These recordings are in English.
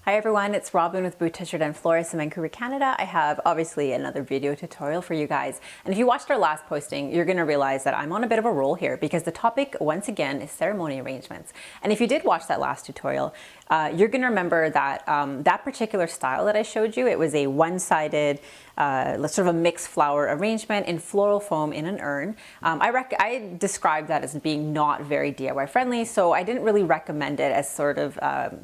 Hi everyone, it's Robin with Boutique and Florist in Vancouver, Canada. I have obviously another video tutorial for you guys. And if you watched our last posting, you're gonna realize that I'm on a bit of a roll here because the topic, once again, is ceremony arrangements. And if you did watch that last tutorial, you're gonna remember that that particular style that I showed you, it was a one-sided, sort of a mixed flower arrangement in floral foam in an urn. I described that as being not very DIY friendly, so I didn't really recommend it as sort of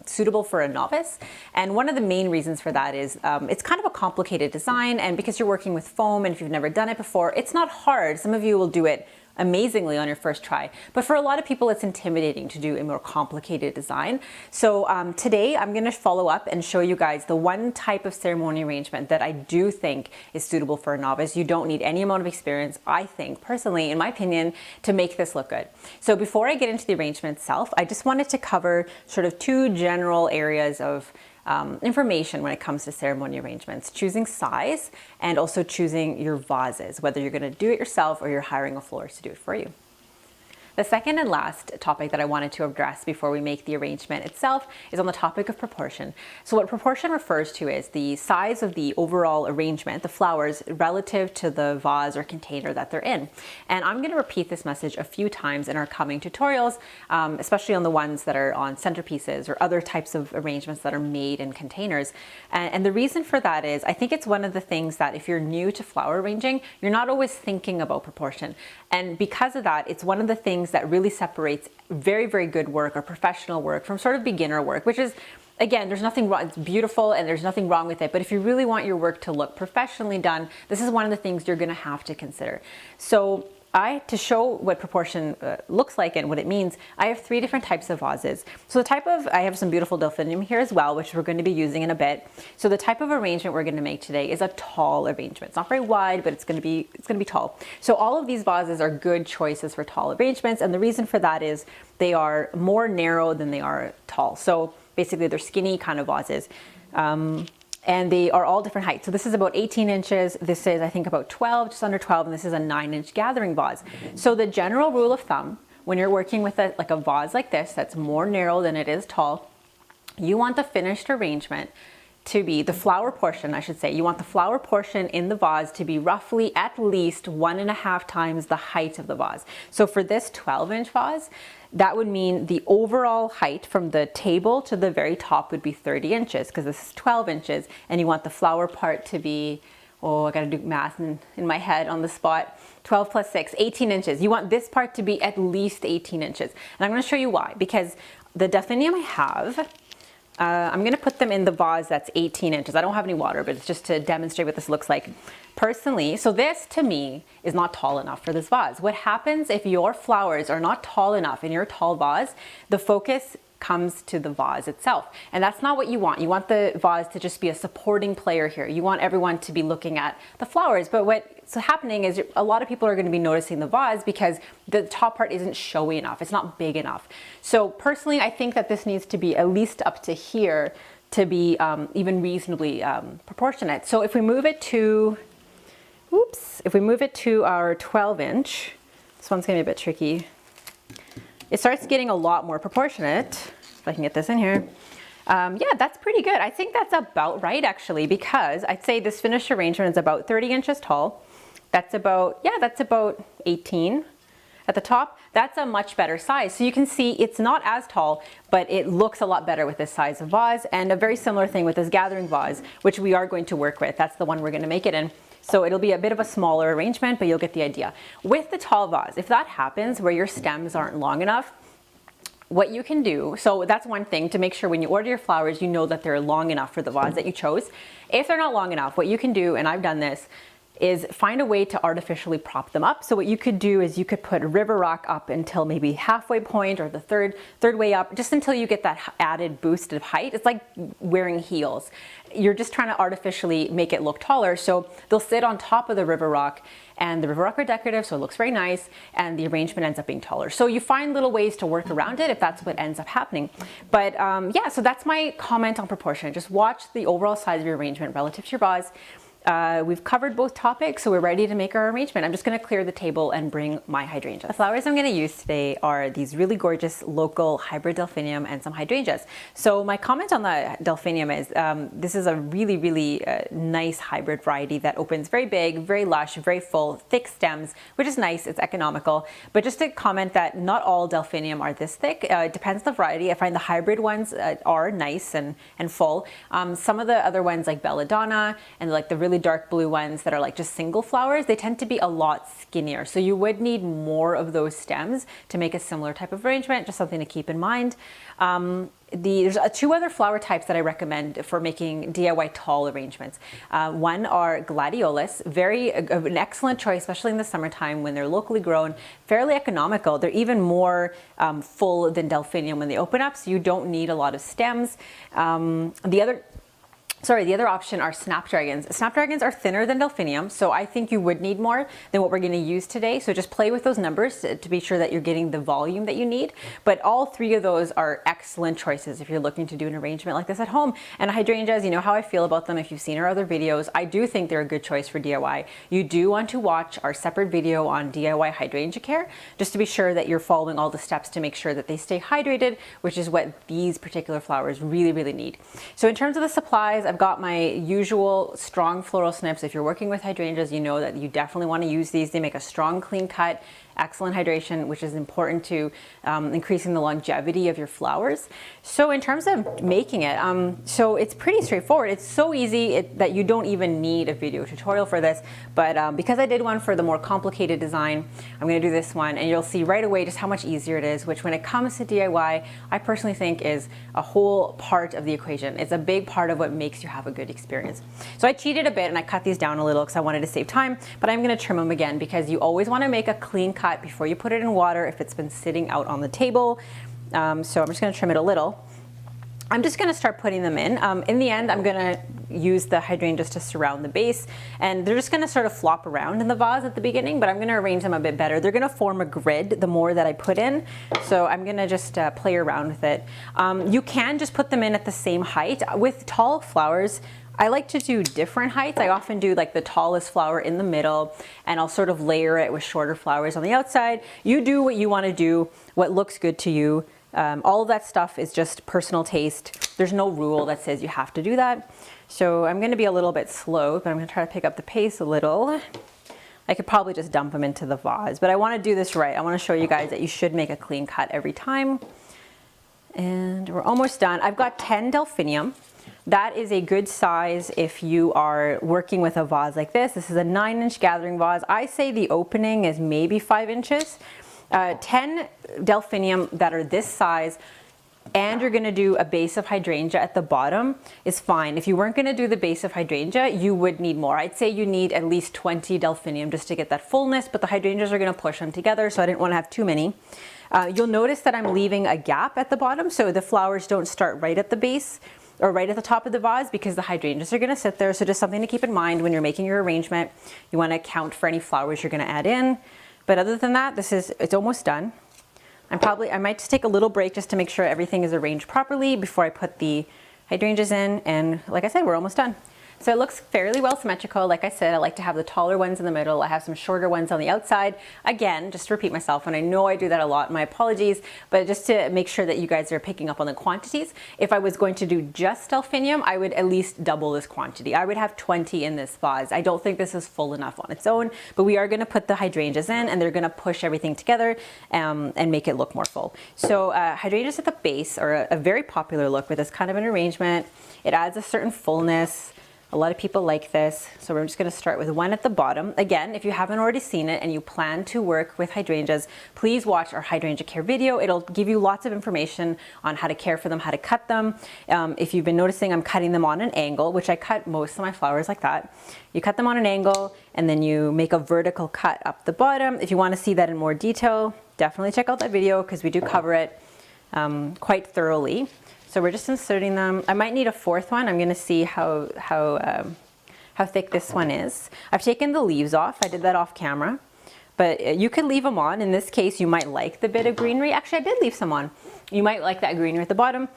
suitable for a novice. And one of the main reasons for that is it's kind of a complicated design, and because you're working with foam and if you've never done it before, it's not hard. Some of you will do it amazingly on your first try, but for a lot of people it's intimidating to do a more complicated design. So today I'm going to follow up and show you guys the one type of ceremony arrangement that I do think is suitable for a novice. You don't need any amount of experience, I think, personally, in my opinion, to make this look good. So before I get into the arrangement itself, I just wanted to cover sort of two general areas of information when it comes to ceremony arrangements: choosing size and also choosing your vases, whether you're going to do it yourself or you're hiring a florist to do it for you. The second and last topic that I wanted to address before we make the arrangement itself is on the topic of proportion. So what proportion refers to is the size of the overall arrangement, the flowers, relative to the vase or container that they're in. And I'm going to repeat this message a few times in our coming tutorials, especially on the ones that are on centerpieces or other types of arrangements that are made in containers. And the reason for that is I think it's one of the things that if you're new to flower arranging, you're not always thinking about proportion. And because of that, it's one of the things that really separates very, very good work or professional work from sort of beginner work, which is, again, there's nothing wrong, it's beautiful and there's nothing wrong with it. But if you really want your work to look professionally done, this is one of the things you're going to have to consider. So to show what proportion looks like and what it means, I have three different types of vases. So I have some beautiful delphinium here as well, which we're going to be using in a bit. So the type of arrangement we're going to make today is a tall arrangement. It's not very wide, but it's going to be tall. So all of these vases are good choices for tall arrangements, and the reason for that is they are more narrow than they are tall. So basically they're skinny kind of vases. And they are all different heights. So this is about 18 inches. This is, I think, about 12, just under 12, and this is a 9-inch gathering vase. So the general rule of thumb, when you're working with a vase like this, that's more narrow than it is tall, you want the finished arrangement to be, the flower portion, I should say, you want the flower portion in the vase to be roughly at least 1.5 times the height of the vase. So for this 12-inch vase, that would mean the overall height from the table to the very top would be 30 inches because this is 12 inches, and you want the flower part to be, I gotta do math in my head on the spot, 12 plus 6, 18 inches. You want this part to be at least 18 inches. And I'm gonna show you why, because the delphinium I have, I'm going to put them in the vase that's 18 inches. I don't have any water, but it's just to demonstrate what this looks like. Personally, so this to me is not tall enough for this vase. What happens if your flowers are not tall enough in your tall vase, the focus comes to the vase itself. And that's not what you want. You want the vase to just be a supporting player here. You want everyone to be looking at the flowers. But what's happening is a lot of people are going to be noticing the vase because the top part isn't showy enough. It's not big enough. So personally, I think that this needs to be at least up to here to be even reasonably proportionate. So if we move it to, our 12-inch, this one's going to be a bit tricky. It starts getting a lot more proportionate. If I can get this in here. Yeah, that's pretty good. I think that's about right, actually, because I'd say this finished arrangement is about 30 inches tall. That's about 18 at the top. That's a much better size. So you can see it's not as tall, but it looks a lot better with this size of vase, and a very similar thing with this gathering vase, which we are going to work with. That's the one we're going to make it in. So it'll be a bit of a smaller arrangement, but you'll get the idea. With the tall vase, if that happens where your stems aren't long enough, what you can do, so that's one thing to make sure when you order your flowers, you know that they're long enough for the vase that you chose. If they're not long enough, what you can do, and I've done this, is find a way to artificially prop them up. So what you could do is you could put river rock up until maybe halfway point or the third way up, just until you get that added boost of height. It's like wearing heels. You're just trying to artificially make it look taller. So they'll sit on top of the river rock, and the river rock are decorative, so it looks very nice, and the arrangement ends up being taller. So you find little ways to work around it if that's what ends up happening. But yeah, so that's my comment on proportion. Just watch the overall size of your arrangement relative to your vase. we've covered both topics, so we're ready to make our arrangement. I'm just going to clear the table and bring my hydrangea. The flowers I'm going to use today are these really gorgeous local hybrid delphinium and some hydrangeas. So my comment on the delphinium is this is a really nice hybrid variety that opens very big, very lush, very full, thick stems, which is nice. It's economical. But just to comment that not all delphinium are this thick. It depends on the variety. I find the hybrid ones are nice and full. Some of the other ones like belladonna and like the really dark blue ones that are like just single flowers, they tend to be a lot skinnier. So you would need more of those stems to make a similar type of arrangement, just something to keep in mind. There's two other flower types that I recommend for making DIY tall arrangements. One are Gladiolus, an excellent choice, especially in the summertime when they're locally grown, fairly economical. They're even more full than delphinium when they open up, so you don't need a lot of stems. The other option are snapdragons. Snapdragons are thinner than delphinium, so I think you would need more than what we're going to use today. So just play with those numbers to be sure that you're getting the volume that you need. But all three of those are excellent choices if you're looking to do an arrangement like this at home. And hydrangeas, you know how I feel about them if you've seen our other videos. I do think they're a good choice for DIY. You do want to watch our separate video on DIY hydrangea care, just to be sure that you're following all the steps to make sure that they stay hydrated, which is what these particular flowers really need. So in terms of the supplies, I've got my usual strong floral snips. If you're working with hydrangeas, you know that you definitely want to use these. They make a strong, clean cut, excellent hydration, which is important to increasing the longevity of your flowers. So in terms of making it, so it's pretty straightforward. It's so easy that you don't even need a video tutorial for this, but because I did one for the more complicated design, I'm going to do this one, and you'll see right away just how much easier it is, which when it comes to DIY, I personally think is a whole part of the equation. It's a big part of what makes you have a good experience. So I cheated a bit and I cut these down a little because I wanted to save time, but I'm going to trim them again because you always want to make a clean cut before you put it in water if it's been sitting out on the table. So I'm just going to trim it a little. I'm just going to start putting them in. In the end, I'm going to use the hydrangeas to surround the base, and they're just going to sort of flop around in the vase at the beginning, but I'm going to arrange them a bit better. They're going to form a grid the more that I put in, so I'm going to just play around with it. You can just put them in at the same height. With tall flowers, I like to do different heights. I often do like the tallest flower in the middle, and I'll sort of layer it with shorter flowers on the outside. You do what you want to do, what looks good to you. All of that stuff is just personal taste. There's no rule that says you have to do that. So I'm going to be a little bit slow, but I'm going to try to pick up the pace a little. I could probably just dump them into the vase, but I want to do this right. I want to show you guys that you should make a clean cut every time. And we're almost done. I've got 10 delphinium. That is a good size if you are working with a vase like this. This is a 9-inch gathering vase. I say the opening is maybe 5 inches. 10 delphinium that are this size, and you're going to do a base of hydrangea at the bottom is fine. If you weren't going to do the base of hydrangea, you would need more. I'd say you need at least 20 delphinium just to get that fullness, but the hydrangeas are going to push them together, so I didn't want to have too many. You'll notice that I'm leaving a gap at the bottom, so the flowers don't start right at the base or right at the top of the vase, because the hydrangeas are going to sit there. So just something to keep in mind when you're making your arrangement. You want to account for any flowers you're going to add in. But other than that, it's almost done. I might just take a little break just to make sure everything is arranged properly before I put the hydrangeas in. And like I said, we're almost done. So it looks fairly well symmetrical. Like I said, I like to have the taller ones in the middle. I have some shorter ones on the outside. Again, just to repeat myself, and I know I do that a lot, my apologies, but just to make sure that you guys are picking up on the quantities. If I was going to do just delphinium, I would at least double this quantity. I would have 20 in this vase. I don't think this is full enough on its own, but we are going to put the hydrangeas in, and they're going to push everything together and make it look more full. So hydrangeas at the base are a very popular look with this kind of an arrangement. It adds a certain fullness. A lot of people like this, so we're just going to start with one at the bottom. Again, if you haven't already seen it and you plan to work with hydrangeas, please watch our hydrangea care video. It'll give you lots of information on how to care for them, how to cut them. If you've been noticing, I'm cutting them on an angle, which I cut most of my flowers like that. You cut them on an angle, and then you make a vertical cut up the bottom. If you want to see that in more detail, definitely check out that video because we do cover it quite thoroughly. So we're just inserting them. I might need a fourth one. I'm going to see how thick this one is. I've taken the leaves off. I did that off camera, but you could leave them on. In this case, you might like the bit of greenery. Actually, I did leave some on. You might like that greenery at the bottom.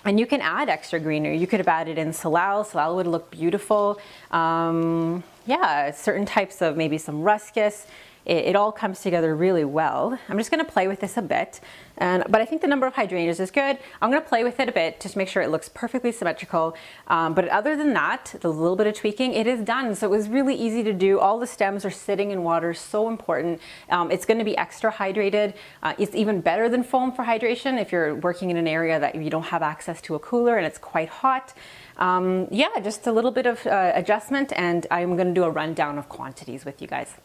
And you can add extra greenery. You could have added in salal. Salal would look beautiful. Yeah, certain types of maybe some ruscus. It all comes together really well. I'm just gonna play with this a bit, but I think the number of hydrangeas is good. I'm gonna play with it a bit just to make sure it looks perfectly symmetrical. But other than that, the little bit of tweaking, it is done. So it was really easy to do. All the stems are sitting in water, so important. It's gonna be extra hydrated. It's even better than foam for hydration if you're working in an area that you don't have access to a cooler and it's quite hot. Yeah, just a little bit of adjustment, and I'm gonna do a rundown of quantities with you guys.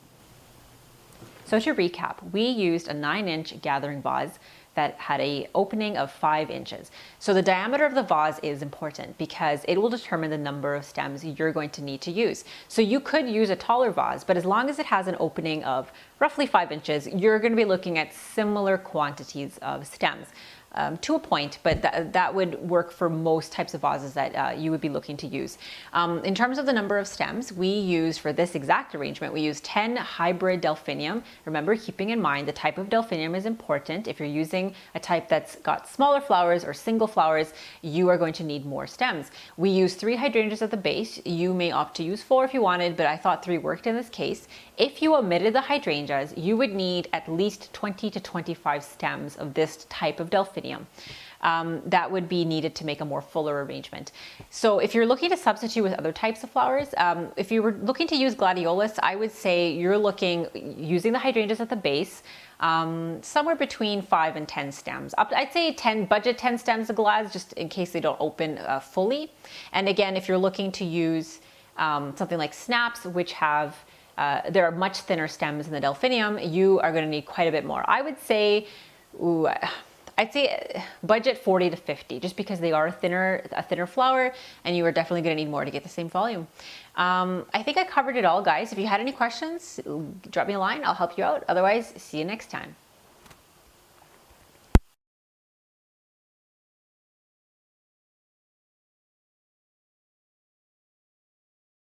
So to recap, we used a 9-inch gathering vase that had an opening of 5 inches. So the diameter of the vase is important because it will determine the number of stems you're going to need to use. So you could use a taller vase, but as long as it has an opening of roughly 5 inches, you're going to be looking at similar quantities of stems. To a point, but that would work for most types of vases that you would be looking to use. In terms of the number of stems, we used for this exact arrangement, we used 10 hybrid delphinium. Remember, keeping in mind the type of delphinium is important. If you're using a type that's got smaller flowers or single flowers, you are going to need more stems. We used 3 hydrangeas at the base. You may opt to use 4 if you wanted, but I thought 3 worked in this case. If you omitted the hydrangeas, you would need at least 20 to 25 stems of this type of delphinium. That would be needed to make a more fuller arrangement. So if you're looking to substitute with other types of flowers, if you were looking to use Gladiolus, I would say you're using the hydrangeas at the base, somewhere between 5 and 10 stems. I'd say budget 10 stems of glads, just in case they don't open fully. And again, if you're looking to use something like snaps, which have there are much thinner stems in the delphinium, you are going to need quite a bit more. I would say, I'd say budget 40 to 50, just because they are a thinner flower, and you are definitely going to need more to get the same volume. I think I covered it all, guys. If you had any questions, drop me a line. I'll help you out. Otherwise, see you next time.